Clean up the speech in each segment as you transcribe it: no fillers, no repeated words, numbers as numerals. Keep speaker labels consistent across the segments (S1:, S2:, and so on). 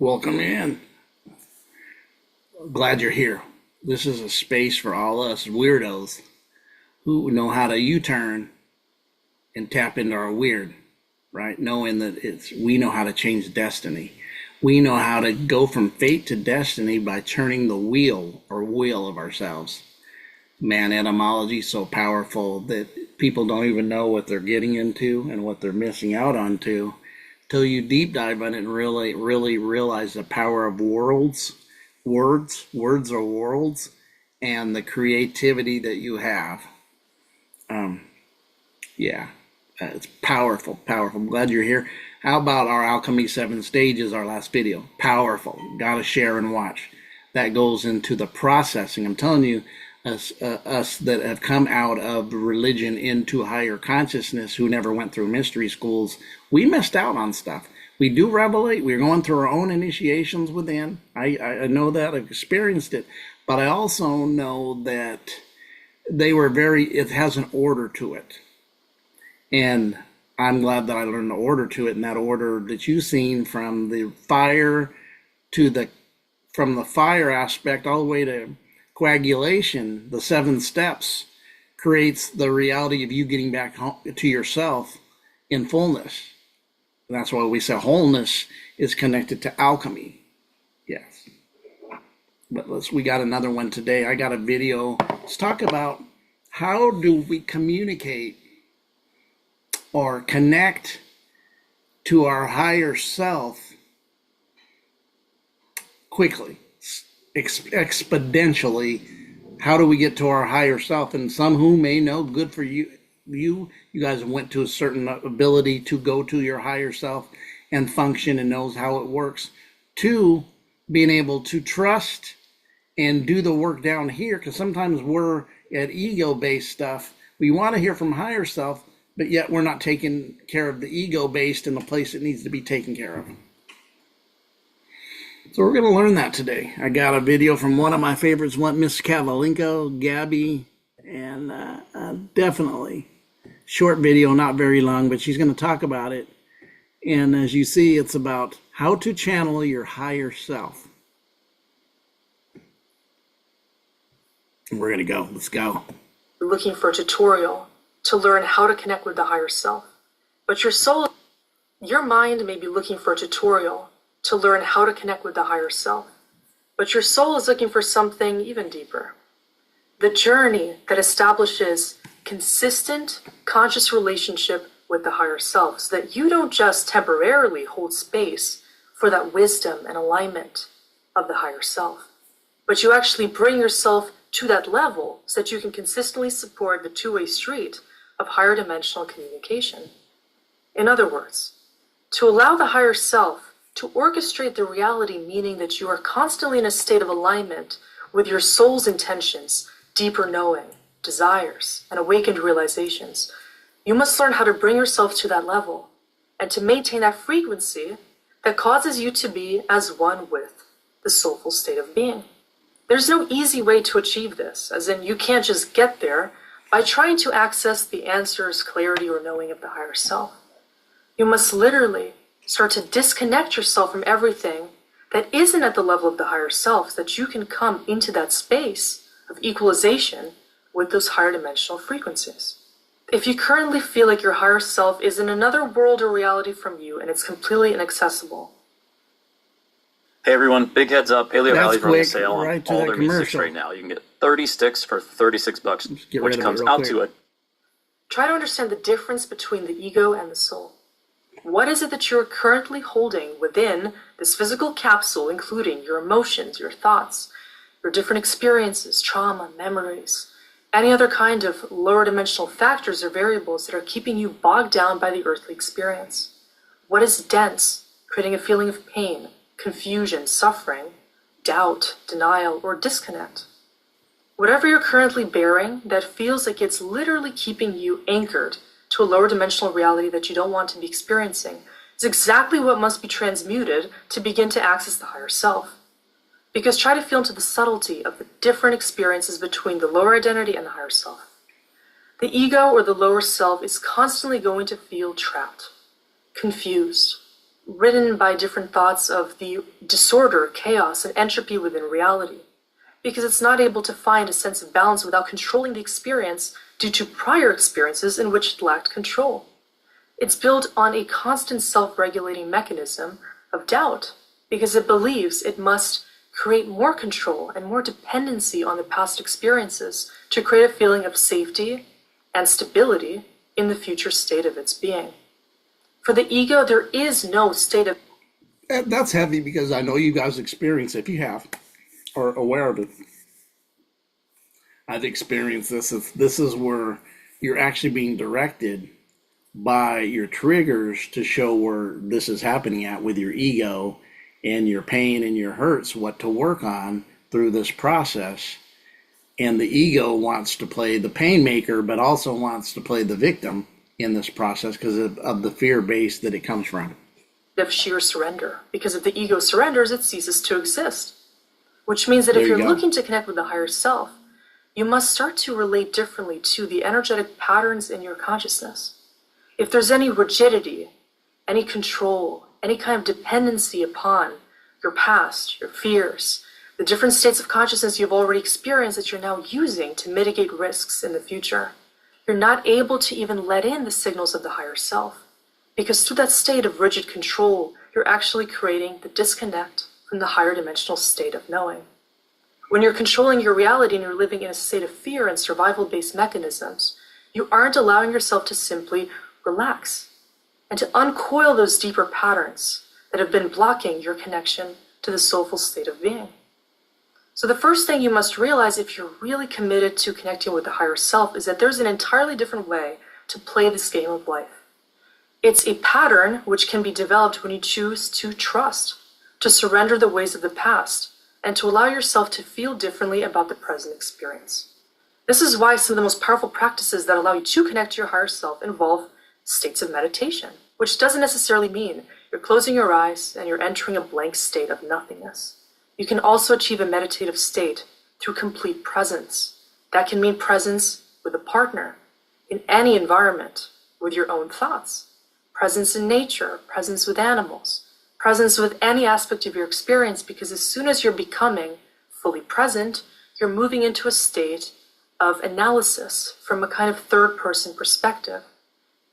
S1: Welcome in. Glad you're here. This is a space for all us weirdos who know how to U-turn and tap into our weird, right? Knowing that we know how to change destiny. We know how to go from fate to destiny by turning the wheel of ourselves. Man, etymology is so powerful that people don't even know what they're getting into and what they're missing out on till you deep dive on it and really realize the power of words are worlds, and the creativity that you have. It's powerful. I'm glad you're here. How about our Alchemy 7 Stages, our last video? Powerful. Gotta share and watch. That goes into the processing. I'm telling you, us that have come out of religion into higher consciousness, who never went through mystery schools, we missed out on stuff. We do revelate. We're going through our own initiations within. I know that. I've experienced it. But I also know that it has an order to it. And I'm glad that I learned the order to it, and that order that you've seen from the fire from the fire aspect all the way to coagulation, the 7 steps creates the reality of you getting back home to yourself in fullness. And that's why we say wholeness is connected to alchemy. Yes. But we got another one today. I got a video. Let's talk about how do we communicate or connect to our higher self quickly, exponentially. How do we get to our higher self? And some who may know, good for you. You guys went to a certain ability to go to your higher self and function and knows how it works. 2, being able to trust and do the work down here, because sometimes we're at ego-based stuff. We want to hear from higher self, but yet we're not taking care of the ego-based in the place it needs to be taken care of. So we're going to learn that today. I got a video from one of my favorites, Miss Kovalenko, Gabbi, and definitely short video, not very long, but she's going to talk about it. And as you see, it's about how to channel your higher self. We're going to go. Let's go.
S2: You're looking for a tutorial to learn how to connect with the higher self. But your mind may be looking for a tutorial to learn how to connect with the higher self. But your soul is looking for something even deeper. The journey that establishes consistent, conscious relationship with the higher self, so that you don't just temporarily hold space for that wisdom and alignment of the higher self, but you actually bring yourself to that level so that you can consistently support the two-way street of higher dimensional communication. In other words, to allow the higher self to orchestrate the reality, meaning that you are constantly in a state of alignment with your soul's intentions, deeper knowing, desires, and awakened realizations, you must learn how to bring yourself to that level and to maintain that frequency that causes you to be as one with the soulful state of being. There's no easy way to achieve this, as in you can't just get there by trying to access the answers, clarity, or knowing of the higher self. You must literally start to disconnect yourself from everything that isn't at the level of the higher self, so that you can come into that space of equalization with those higher dimensional frequencies. If you currently feel like your higher self is in another world or reality from you and it's completely inaccessible.
S3: Hey everyone, big heads up, Paleo Valley's running a sale on
S1: right
S3: all
S1: that
S3: their meat sticks
S1: commercial.
S3: right now. You can get 30 sticks for $36, which comes out to it.
S2: Try to understand the difference between the ego and the soul. What is it that you're currently holding within this physical capsule, including your emotions, your thoughts, your different experiences, trauma, memories, any other kind of lower dimensional factors or variables that are keeping you bogged down by the earthly experience? What is dense, creating a feeling of pain, confusion, suffering, doubt, denial, or disconnect? Whatever you're currently bearing that feels like it's literally keeping you anchored to a lower dimensional reality that you don't want to be experiencing is exactly what must be transmuted to begin to access the higher self. Because try to feel into the subtlety of the different experiences between the lower identity and the higher self. The ego or the lower self is constantly going to feel trapped, confused, ridden by different thoughts of the disorder, chaos, and entropy within reality, because it's not able to find a sense of balance without controlling the experience due to prior experiences in which it lacked control. It's built on a constant self-regulating mechanism of doubt, because it believes it must create more control and more dependency on the past experiences to create a feeling of safety and stability in the future state of its being. For the ego, there is no state of...
S1: That's heavy because I know you guys experience it, if you have, or aware of it. I've experienced this. This is where you're actually being directed by your triggers to show where this is happening at with your ego and your pain and your hurts, what to work on through this process. And the ego wants to play the pain maker, but also wants to play the victim in this process because of the fear base that it comes from.
S2: Of sheer surrender. Because if the ego surrenders, it ceases to exist. Which means that if you're looking to connect with the higher self, you must start to relate differently to the energetic patterns in your consciousness. If there's any rigidity, any control, any kind of dependency upon your past, your fears, the different states of consciousness you've already experienced that you're now using to mitigate risks in the future, you're not able to even let in the signals of the higher self. Because through that state of rigid control, you're actually creating the disconnect from the higher dimensional state of knowing. When you're controlling your reality and you're living in a state of fear and survival-based mechanisms, you aren't allowing yourself to simply relax and to uncoil those deeper patterns that have been blocking your connection to the soulful state of being. So the first thing you must realize if you're really committed to connecting with the higher self is that there's an entirely different way to play this game of life. It's a pattern which can be developed when you choose to trust, to surrender the ways of the past, and to allow yourself to feel differently about the present experience. This is why some of the most powerful practices that allow you to connect to your higher self involve states of meditation, which doesn't necessarily mean you're closing your eyes and you're entering a blank state of nothingness. You can also achieve a meditative state through complete presence. That can mean presence with a partner, in any environment, with your own thoughts, presence in nature, presence with animals, presence with any aspect of your experience, because as soon as you're becoming fully present, you're moving into a state of analysis from a kind of third-person perspective.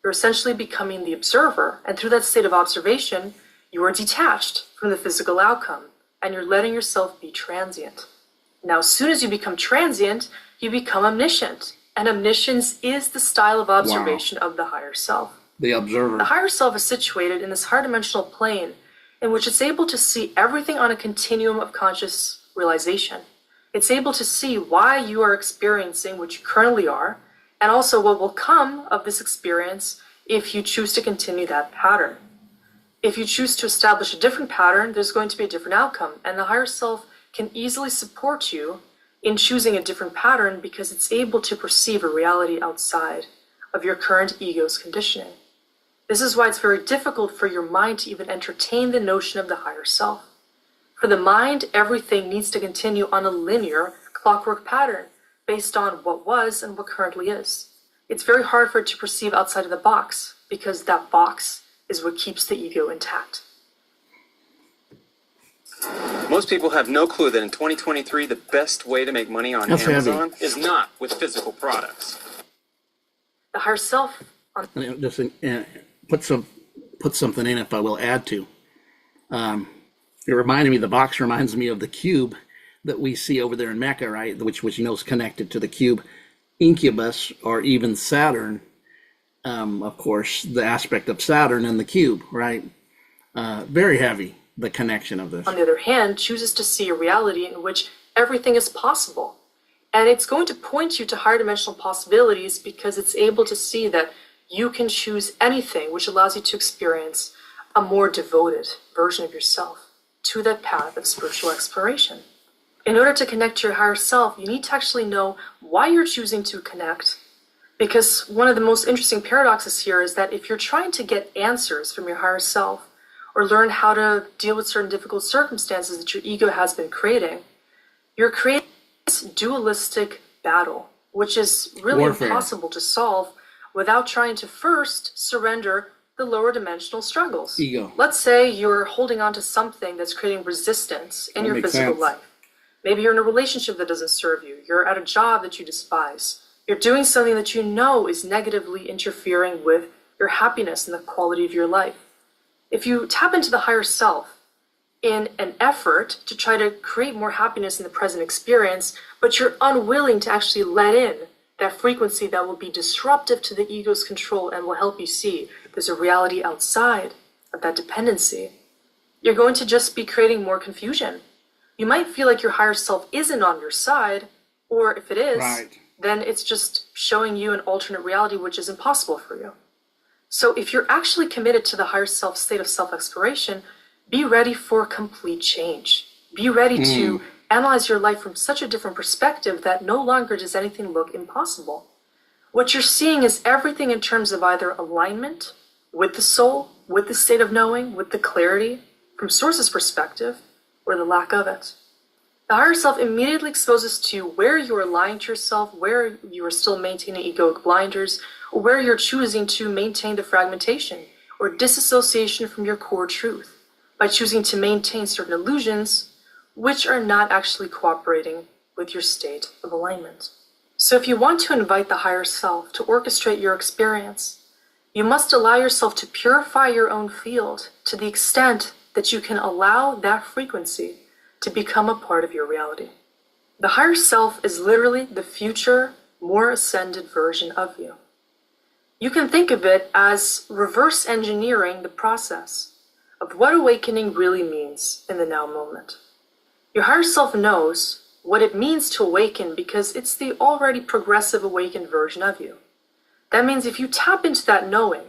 S2: You're essentially becoming the observer, and through that state of observation, you are detached from the physical outcome, and you're letting yourself be transient. Now, as soon as you become transient, you become omniscient, and omniscience is the style of observation of the higher self.
S1: The observer.
S2: The higher self is situated in this higher dimensional plane in which it's able to see everything on a continuum of conscious realization. It's able to see why you are experiencing what you currently are, and also what will come of this experience if you choose to continue that pattern. If you choose to establish a different pattern, there's going to be a different outcome, and the higher self can easily support you in choosing a different pattern because it's able to perceive a reality outside of your current ego's conditioning. This is why it's very difficult for your mind to even entertain the notion of the higher self. For the mind, everything needs to continue on a linear clockwork pattern based on what was and what currently is. It's very hard for it to perceive outside of the box because that box is what keeps the ego intact.
S4: Most people have no clue that in 2023, the best way to make money on Amazon is not with physical products.
S2: The higher self...
S1: Just put something in, if I will add to. It reminded me, the box reminds me of the cube that we see over there in Mecca, right? Which you know is connected to the cube incubus, or even Saturn. Of course, the aspect of Saturn and the cube, right? Very heavy, the connection of this.
S2: On the other hand, chooses to see a reality in which everything is possible. And it's going to point you to higher dimensional possibilities because it's able to see that you can choose anything, which allows you to experience a more devoted version of yourself to that path of spiritual exploration. In order to connect to your higher self, you need to actually know why you're choosing to connect. Because one of the most interesting paradoxes here is that if you're trying to get answers from your higher self, or learn how to deal with certain difficult circumstances that your ego has been creating, you're creating this dualistic battle, which is really impossible to solve without trying to first surrender the lower dimensional struggles.
S1: Ego.
S2: Let's say you're holding on to something that's creating resistance in your physical life. Maybe you're in a relationship that doesn't serve you. You're at a job that you despise. You're doing something that you know is negatively interfering with your happiness and the quality of your life. If you tap into the higher self in an effort to try to create more happiness in the present experience, but you're unwilling to actually let in that frequency that will be disruptive to the ego's control and will help you see there's a reality outside of that dependency, you're going to just be creating more confusion. You might feel like your higher self isn't on your side, or if it is, then it's just showing you an alternate reality which is impossible for you. So if you're actually committed to the higher self state of self-exploration, be ready for complete change. Be ready to analyze your life from such a different perspective that no longer does anything look impossible. What you're seeing is everything in terms of either alignment with the soul, with the state of knowing, with the clarity from Source's perspective, or the lack of it. The higher self immediately exposes to where you are lying to yourself, where you are still maintaining egoic blinders, or where you're choosing to maintain the fragmentation or disassociation from your core truth by choosing to maintain certain illusions which are not actually cooperating with your state of alignment. So if you want to invite the higher self to orchestrate your experience, you must allow yourself to purify your own field to the extent that you can allow that frequency to become a part of your reality. The higher self is literally the future, more ascended version of you. You can think of it as reverse engineering the process of what awakening really means in the now moment. Your higher self knows what it means to awaken because it's the already progressive awakened version of you. That means if you tap into that knowing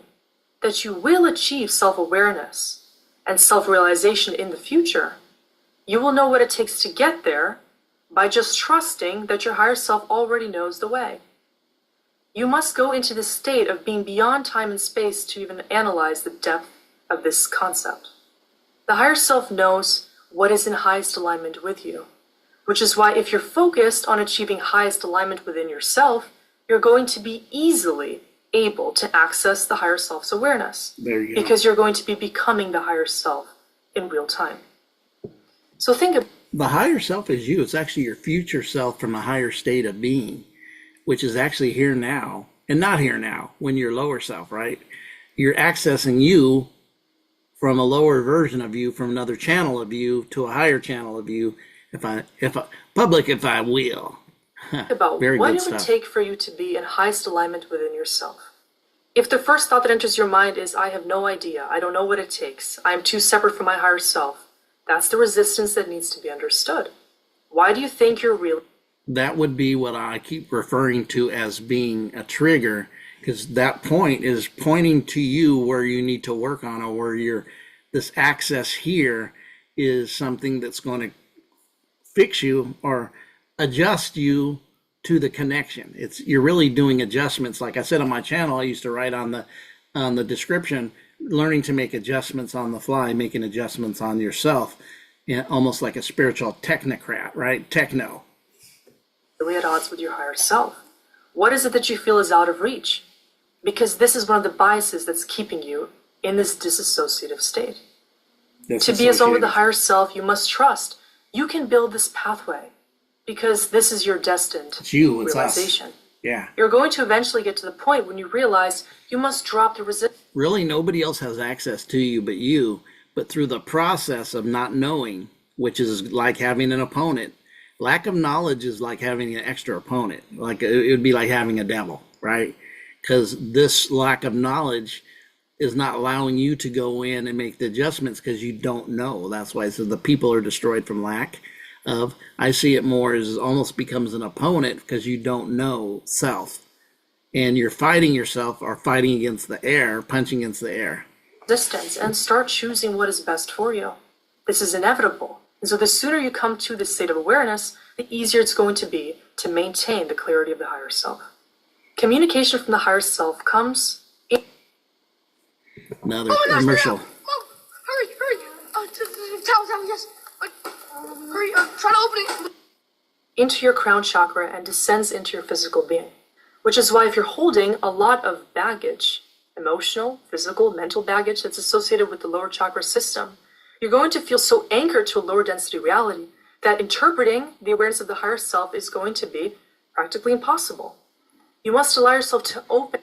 S2: that you will achieve self-awareness and self-realization in the future, you will know what it takes to get there by just trusting that your higher self already knows the way. You must go into the state of being beyond time and space to even analyze the depth of this concept. The higher self knows what is in highest alignment with you, which is why if you're focused on achieving highest alignment within yourself, you're going to be easily able to access the higher self's awareness.
S1: There you go.
S2: Because you're going to be becoming the higher self in real time. So think of
S1: the higher self is you. It's actually your future self from a higher state of being, which is actually here now and not here now when you're lower self, right? You're accessing you from a lower version of you, from another channel of you to a higher channel of you, if I will.
S2: about
S1: Very
S2: what
S1: good
S2: it would
S1: stuff.
S2: take for you to be in highest alignment within yourself. If the first thought that enters your mind is, I have no idea, I don't know what it takes, I am too separate from my higher self, that's the resistance that needs to be understood. Why do you think you're really...
S1: That would be what I keep referring to as being a trigger, because that point is pointing to you where you need to work on, or where this access here is something that's going to fix you or adjust you to the connection. You're really doing adjustments. Like I said on my channel, I used to write on the description, learning to make adjustments on the fly, making adjustments on yourself, almost like a spiritual technocrat, right? Techno.
S2: really at odds with your higher self? What is it that you feel is out of reach? Because this is one of the biases that's keeping you in this disassociative state. To be as one with the higher self, you must trust you can build this pathway because this is your destined realization.
S1: Us. Yeah.
S2: You're going to eventually get to the point when you realize you must drop the resistance.
S1: Really, nobody else has access to you but you, but through the process of not knowing, which is like having an opponent. Lack of knowledge is like having an extra opponent. Like it would be like having a devil, right? Because this lack of knowledge is not allowing you to go in and make the adjustments because you don't know. That's why the people are destroyed from lack of. I see it more as almost becomes an opponent because you don't know self. And you're fighting yourself or fighting against the air, punching against the air.
S2: Resistance and start choosing what is best for you. This is inevitable. And so the sooner you come to this state of awareness, the easier it's going to be to maintain the clarity of the higher self. Communication from the higher self comes in...
S1: Another commercial.
S5: Hurry. Tell, yes. Hurry, try to open it.
S2: Into your crown chakra and descends into your physical being. Which is why if you're holding a lot of baggage, emotional, physical, mental baggage that's associated with the lower chakra system, you're going to feel so anchored to a lower density reality that interpreting the awareness of the higher self is going to be practically impossible. You must allow yourself to open.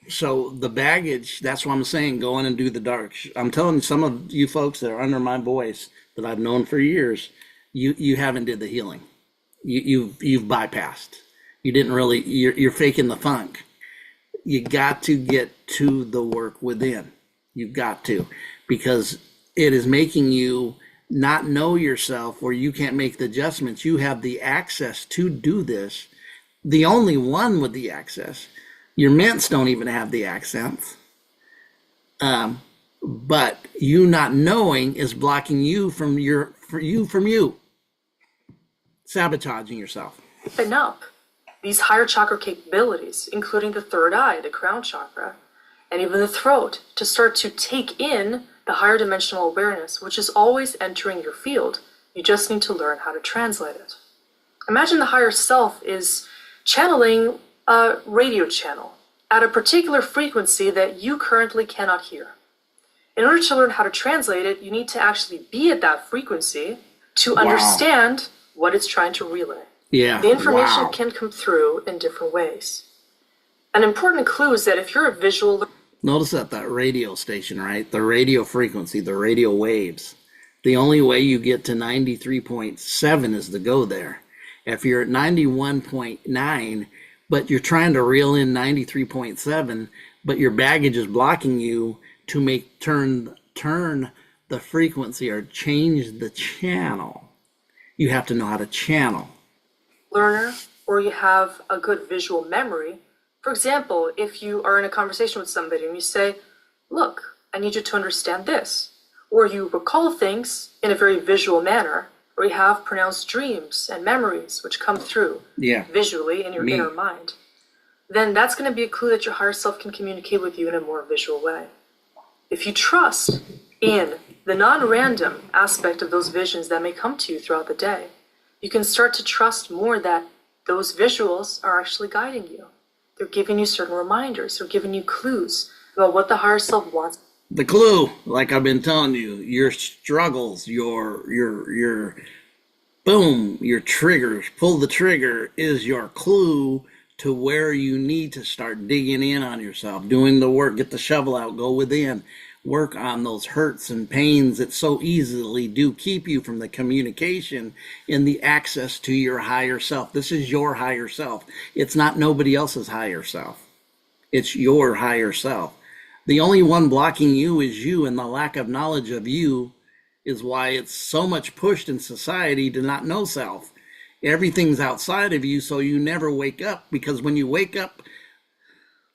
S1: So the baggage, that's what I'm saying, go in and do the dark. I'm telling some of you folks that are under my voice that I've known for years, you haven't did the healing. You've bypassed. You didn't really, you're faking the funk. You got to get to the work within. You've got to, because it is making you not know yourself, or you can't make the adjustments. You have the access to do this. The only one with the access. Your mints don't even have the accents. But you not knowing is blocking you from you. Sabotaging yourself.
S2: Open up these higher chakra capabilities, including the third eye, the crown chakra, and even the throat, to start to take in the higher dimensional awareness, which is always entering your field. You just need to learn how to translate it. Imagine the higher self is channeling a radio channel at a particular frequency that you currently cannot hear. In order to learn how to translate it, you need to actually be at that frequency to understand what it's trying to relay.
S1: Yeah.
S2: The information can come through in different ways. An important clue is that if you're a visual...
S1: Notice that radio station, right? The radio frequency, the radio waves. The only way you get to 93.7 is to go there. If you're at 91.9, but you're trying to reel in 93.7, but your baggage is blocking you to turn the frequency or change the channel, you have to know how to channel.
S2: Learner, or you have a good visual memory. For example, if you are in a conversation with somebody and you say, look, I need you to understand this, or you recall things in a very visual manner, or you have pronounced dreams and memories which come through visually in your inner mind, then that's going to be a clue that your higher self can communicate with you in a more visual way. If you trust in the non-random aspect of those visions that may come to you throughout the day, you can start to trust more that those visuals are actually guiding you. They're giving you certain reminders. They're giving you clues about what the higher self wants.
S1: The clue, like I've been telling you, your struggles, your boom, your triggers, pull the trigger is your clue to where you need to start digging in on yourself, doing the work, get the shovel out, go within, work on those hurts and pains that so easily do keep you from the communication and the access to your higher self. This is your higher self. It's not nobody else's higher self. It's your higher self. The only one blocking you is you, and the lack of knowledge of you is why it's so much pushed in society to not know self. Everything's outside of you, so you never wake up, because when you wake up,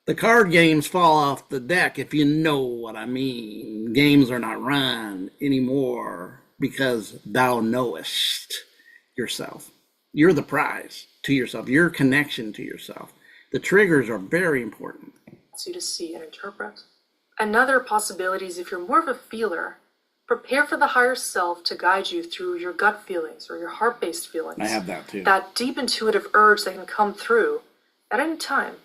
S1: the card games fall off the deck, if you know what I mean. Games are not run anymore because thou knowest yourself. You're the prize to yourself, your connection to yourself. The triggers are very important.
S2: You to see and interpret. Another possibility is if you're more of a feeler, prepare for the higher self to guide you through your gut feelings or your heart-based feelings.
S1: I have that too.
S2: That deep intuitive urge that can come through at any time,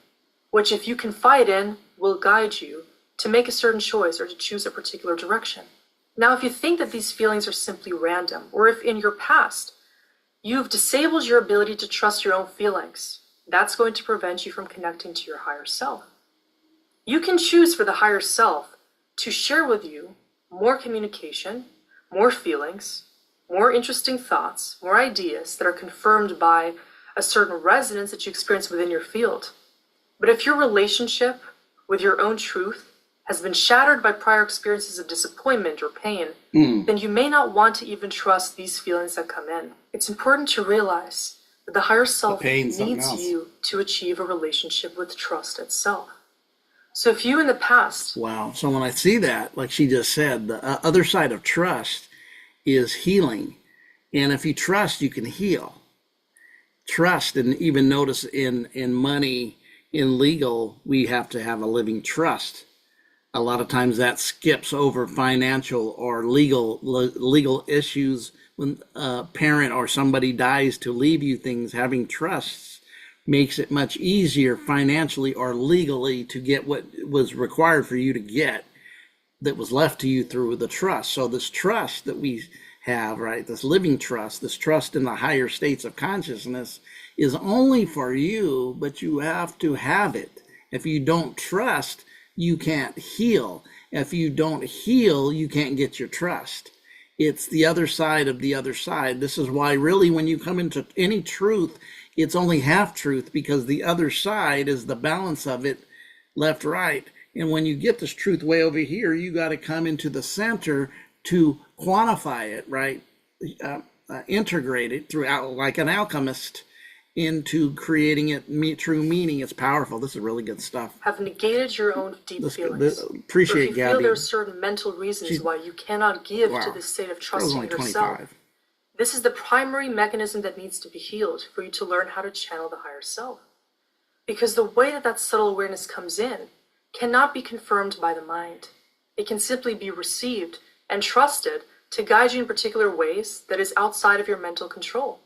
S2: which if you confide in, will guide you to make a certain choice or to choose a particular direction. Now, if you think that these feelings are simply random, or if in your past you've disabled your ability to trust your own feelings, that's going to prevent you from connecting to your higher self. You can choose for the higher self to share with you more communication, more feelings, more interesting thoughts, more ideas that are confirmed by a certain resonance that you experience within your field. But if your relationship with your own truth has been shattered by prior experiences of disappointment or pain, then you may not want to even trust these feelings that come in. It's important to realize that the higher self needs you to achieve a relationship with trust itself. So if you in the past...
S1: Wow. So when I see that, like she just said, the other side of trust is healing. And if you trust, you can heal. Trust, and even notice in money, in legal, we have to have a living trust. A lot of times that skips over financial or legal issues when a parent or somebody dies to leave you things. Having trusts makes it much easier financially or legally to get what was required for you to get that was left to you through the trust. So this trust that we have, right, this living trust, this trust in the higher states of consciousness is only for you, but you have to have it. If you don't trust, you can't heal. If you don't heal, you can't get your trust. It's the other side of the other side. This is why really when you come into any truth, it's only half truth, because the other side is the balance of it, left, right. And when you get this truth way over here, you got to come into the center to quantify it, right? Integrate it throughout, like an alchemist, into creating it true meaning. It's powerful. This is really good stuff.
S2: Have negated your own deep feelings.
S1: Appreciate
S2: if you
S1: Gabby.
S2: feel there are certain mental reasons why you cannot give to this state of trust in yourself. This is the primary mechanism that needs to be healed for you to learn how to channel the higher self. Because the way that subtle awareness comes in cannot be confirmed by the mind. It can simply be received and trusted to guide you in particular ways that is outside of your mental control.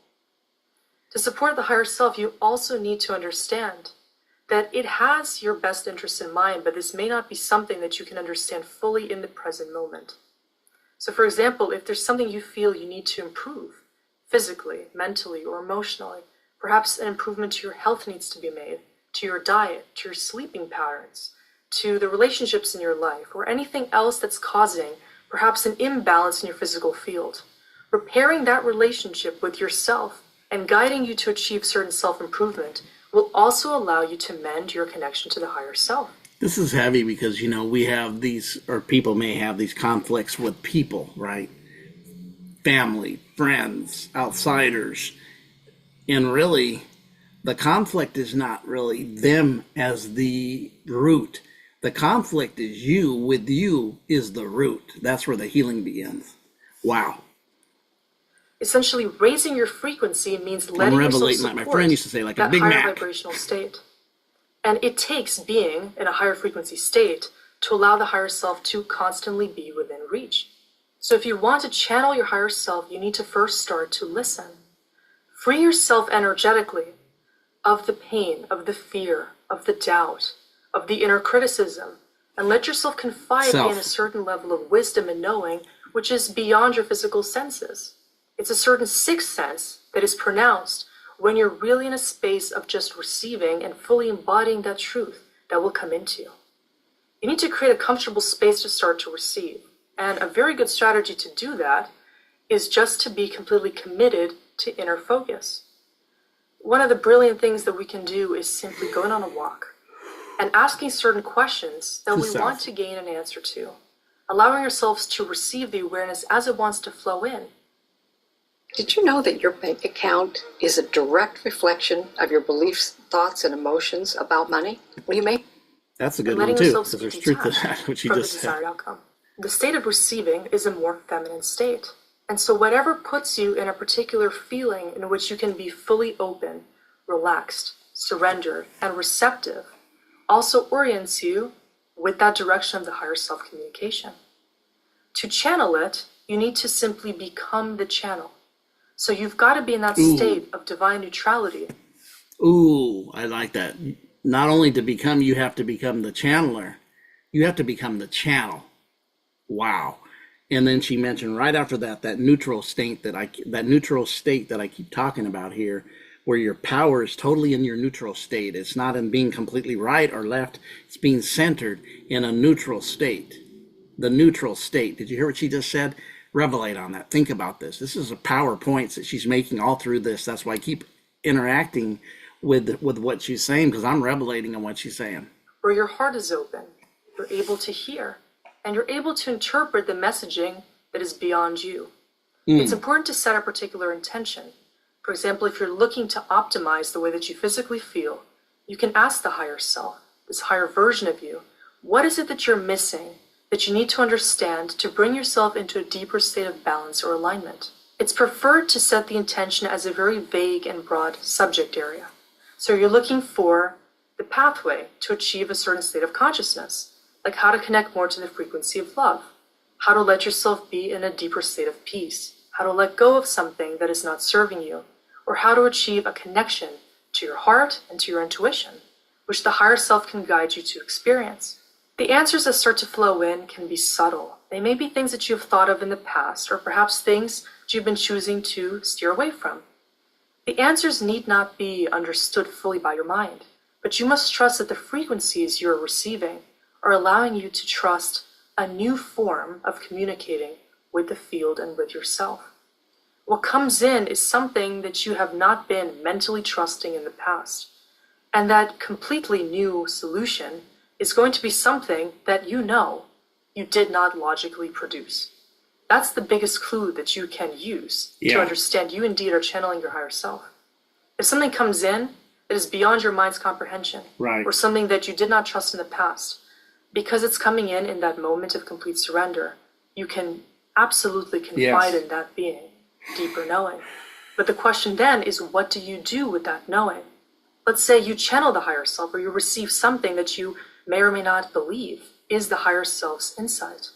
S2: To support the higher self, you also need to understand that it has your best interests in mind, but this may not be something that you can understand fully in the present moment. So for example, if there's something you feel you need to improve, physically, mentally, or emotionally, perhaps an improvement to your health needs to be made, to your diet, to your sleeping patterns, to the relationships in your life, or anything else that's causing perhaps an imbalance in your physical field. Repairing that relationship with yourself and guiding you to achieve certain self-improvement will also allow you to mend your connection to the higher self.
S1: This is heavy because, you know, we have these, or people may have these conflicts with people, right? Family, friends, outsiders. And really, the conflict is not really them as the root. The conflict is you with you is the root. That's where the healing begins. Wow.
S2: Essentially, raising your frequency means letting yourself support
S1: like my friend used to say, like
S2: that
S1: a Big
S2: higher
S1: Mac.
S2: vibrational state. And it takes being in a higher frequency state to allow the higher self to constantly be within reach. So if you want to channel your higher self, you need to first start to listen. Free yourself energetically of the pain, of the fear, of the doubt, of the inner criticism, and let yourself confide in a certain level of wisdom and knowing which is beyond your physical senses. It's a certain sixth sense that is pronounced when you're really in a space of just receiving and fully embodying that truth that will come into you. You need to create a comfortable space to start to receive. And a very good strategy to do that is just to be completely committed to inner focus. One of the brilliant things that we can do is simply going on a walk and asking certain questions that we want to gain an answer to, allowing ourselves to receive the awareness as it wants to flow in.
S6: Did you know that your bank account is a direct reflection of your beliefs, thoughts, and emotions about money? What do you make?
S1: That's a good one too, because there's truth to that, which you just said.
S2: Outcome. The state of receiving is a more feminine state. And so whatever puts you in a particular feeling in which you can be fully open, relaxed, surrendered, and receptive also orients you with that direction of the higher self-communication. To channel it, you need to simply become the channel. So you've got to be in that state of divine neutrality.
S1: Ooh, I like that. Not only to become, you have to become the channeler. You have to become the channel. Wow. And then she mentioned right after that, that neutral state that I keep talking about here, where your power is totally in your neutral state. It's not in being completely right or left. It's being centered in a neutral state. The neutral state. Did you hear what she just said? Revelate on that. Think about this. This is a power points that she's making all through this. That's why I keep interacting with what she's saying, because I'm revelating on what she's saying.
S2: Where your heart is open, you're able to hear, and you're able to interpret the messaging that is beyond you. It's important to set a particular intention. For example, if you're looking to optimize the way that you physically feel, you can ask the higher self, this higher version of you, what is it that you're missing that you need to understand to bring yourself into a deeper state of balance or alignment? It's preferred to set the intention as a very vague and broad subject area. So you're looking for the pathway to achieve a certain state of consciousness, like how to connect more to the frequency of love, how to let yourself be in a deeper state of peace, how to let go of something that is not serving you, or how to achieve a connection to your heart, and to your intuition, which the higher self can guide you to experience. The answers that start to flow in can be subtle. They may be things that you've thought of in the past, or perhaps things that you've been choosing to steer away from. The answers need not be understood fully by your mind, but you must trust that the frequencies you're receiving are allowing you to trust a new form of communicating with the field and with yourself. What comes in is something that you have not been mentally trusting in the past, and that completely new solution is going to be something that you did not logically produce. That's the biggest clue that you can use to understand you indeed are channeling your higher self. If something comes in that is beyond your mind's comprehension, or something that you did not trust in the past, because it's coming in that moment of complete surrender, you can absolutely confide in that being, deeper knowing. But the question then is, what do you do with that knowing? Let's say you channel the higher self, or you receive something that you may or may not believe is the higher self's insight.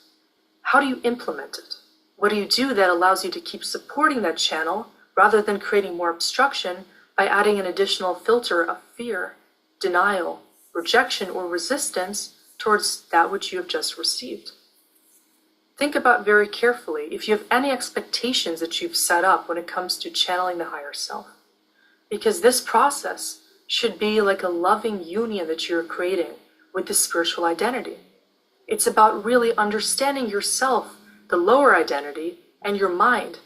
S2: How do you implement it? What do you do that allows you to keep supporting that channel rather than creating more obstruction by adding an additional filter of fear, denial, rejection, or resistance towards that which you have just received? Think about very carefully if you have any expectations that you've set up when it comes to channeling the higher self. Because this process should be like a loving union that you're creating with the spiritual identity. It's about really understanding yourself, the lower identity, and your mind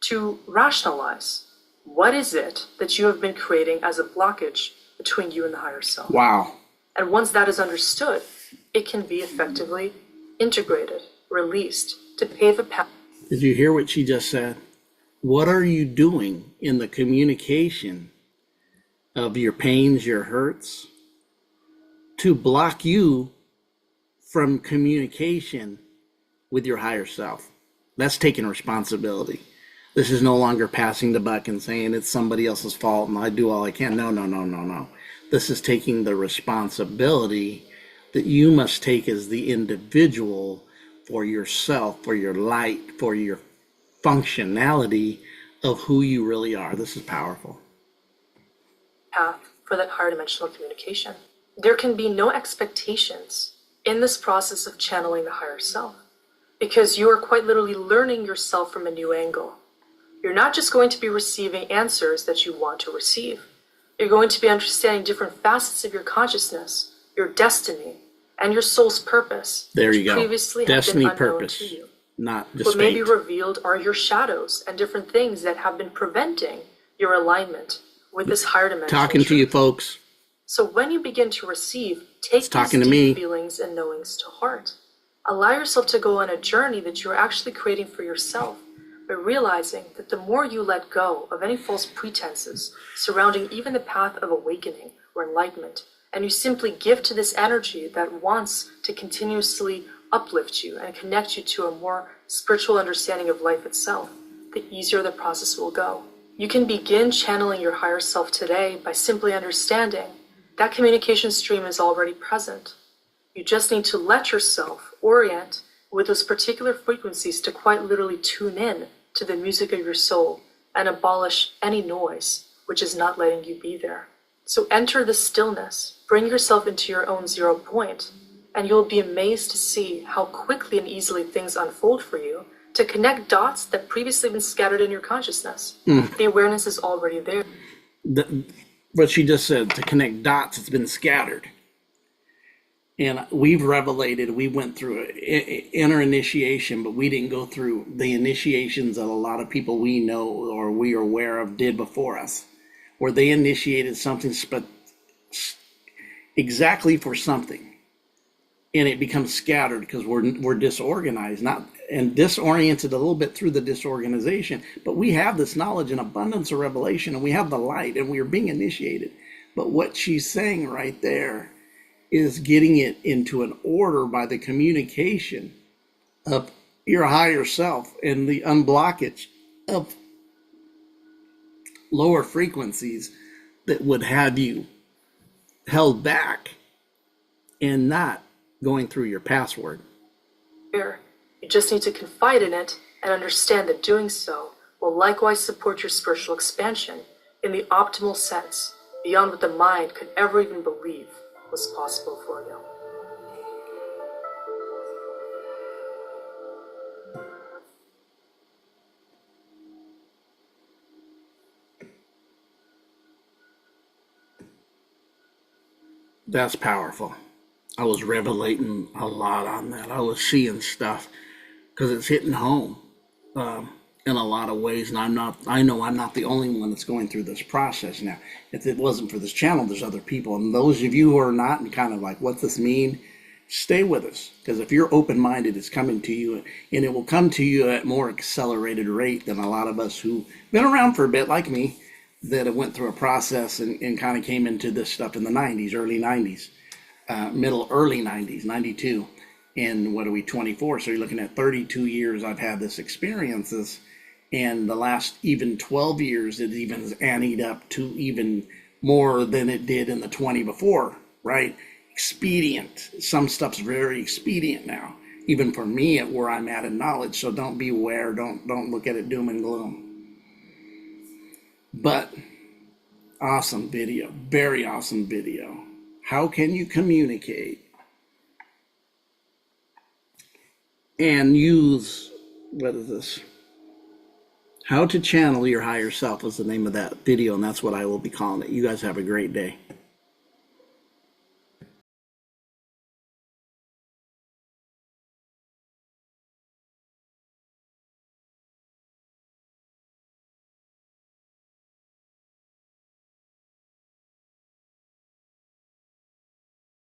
S2: to rationalize what is it that you have been creating as a blockage between you and the higher self.
S1: Wow.
S2: And once that is understood, it can be effectively integrated, released, to pave a path.
S1: Did you hear what she just said? What are you doing in the communication of your pains, your hurts, to block you from communication with your higher self? That's taking responsibility. This is no longer passing the buck and saying it's somebody else's fault and I do all I can. No. This is taking the responsibility that you must take as the individual for yourself, for your light, for your functionality of who you really are. This is powerful.
S2: Path for that higher dimensional communication. There can be no expectations in this process of channeling the higher self, because you are quite literally learning yourself from a new angle. You're not just going to be receiving answers that you want to receive. You're going to be understanding different facets of your consciousness, your destiny, and your soul's purpose.
S1: There you go.
S2: Previously
S1: Destiny,
S2: have been unknown
S1: purpose,
S2: to you.
S1: not just
S2: What may
S1: fate.
S2: be revealed are your shadows and different things that have been preventing your alignment with this higher dimension.
S1: Talking to you folks.
S2: So when you begin to receive, take these
S1: talking to
S2: deep
S1: me.
S2: feelings and knowings to heart. Allow yourself to go on a journey that you're actually creating for yourself, by realizing that the more you let go of any false pretenses surrounding even the path of awakening or enlightenment, and you simply give to this energy that wants to continuously uplift you and connect you to a more spiritual understanding of life itself, the easier the process will go. You can begin channeling your higher self today by simply understanding that communication stream is already present. You just need to let yourself orient with those particular frequencies to quite literally tune in to the music of your soul and abolish any noise which is not letting you be there. So enter the stillness, bring yourself into your own 0 point, and you'll be amazed to see how quickly and easily things unfold for you to connect dots that previously been scattered in your consciousness. The awareness is already there.
S1: What she just said, to connect dots, it's been scattered. And we've revelated, we went through inner initiation, but we didn't go through the initiations that a lot of people we know or we are aware of did before us, where they initiated something exactly for something, and it becomes scattered because we're disorganized, and disoriented a little bit through the disorganization. But we have this knowledge and abundance of revelation, and we have the light, and we are being initiated. But what she's saying right there is getting it into an order by the communication of your higher self and the unblockage of lower frequencies that would have you held back and not going through your password.
S2: You just need to confide in it and understand that doing so will likewise support your spiritual expansion in the optimal sense beyond what the mind could ever even believe was possible for you.
S1: That's powerful. I was revelating a lot on that. I was seeing stuff because it's hitting home in a lot of ways. And I know I'm not the only one that's going through this process now. If it wasn't for this channel, there's other people. And those of you who are not and kind of like, what's this mean? Stay with us. Because if you're open-minded, it's coming to you. And it will come to you at more accelerated rate than a lot of us who've been around for a bit, like me, that have went through a process and kind of came into this stuff in the 90s, early 90s, early 90s, 92. And what are we, 24? So you're looking at 32 years I've had this experiences. And the last even 12 years, it even has anteed up to even more than it did in the 20 before, right? Expedient. Some stuff's very expedient now, even for me at where I'm at in knowledge. So don't beware. Don't look at it doom and gloom. But awesome video, very awesome video. How can you communicate and use, what is this? How to channel your higher self is the name of that video, and that's what I will be calling it. You guys have a great day.